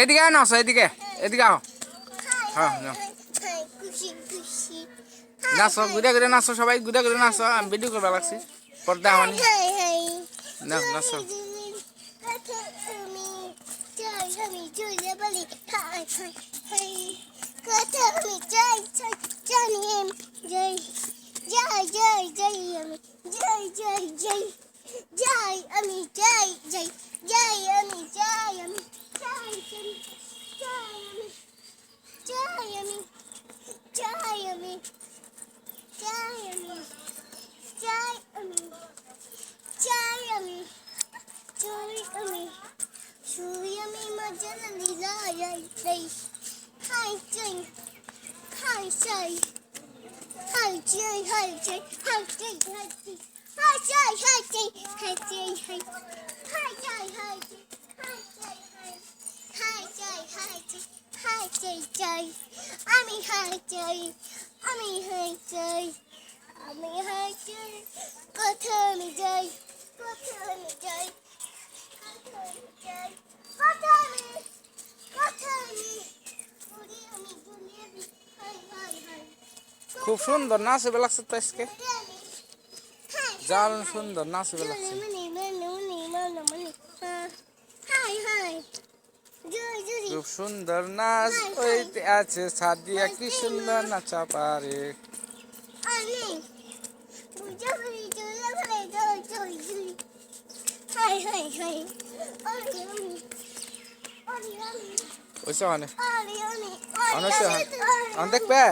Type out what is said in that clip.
এদিকে নাচো, এদিকে এদিকে আও। হ্যাঁ নাচো, ঘুরে ঘুরে নাচো, সবাই ঘুরে ঘুরে নাচো। আমি ভিডিও করবা লাগছি, পর্দা আমানি। নাচো। খুব সুন্দর নাচবে লাগছে তো আজকে, জাল সুন্দর নাচবে লাগছে। খুব সুন্দর নাচ হইতে আছে, সাদিয়া কি সুন্দর নাচা পারে। ওইসব অনেক দেখবে।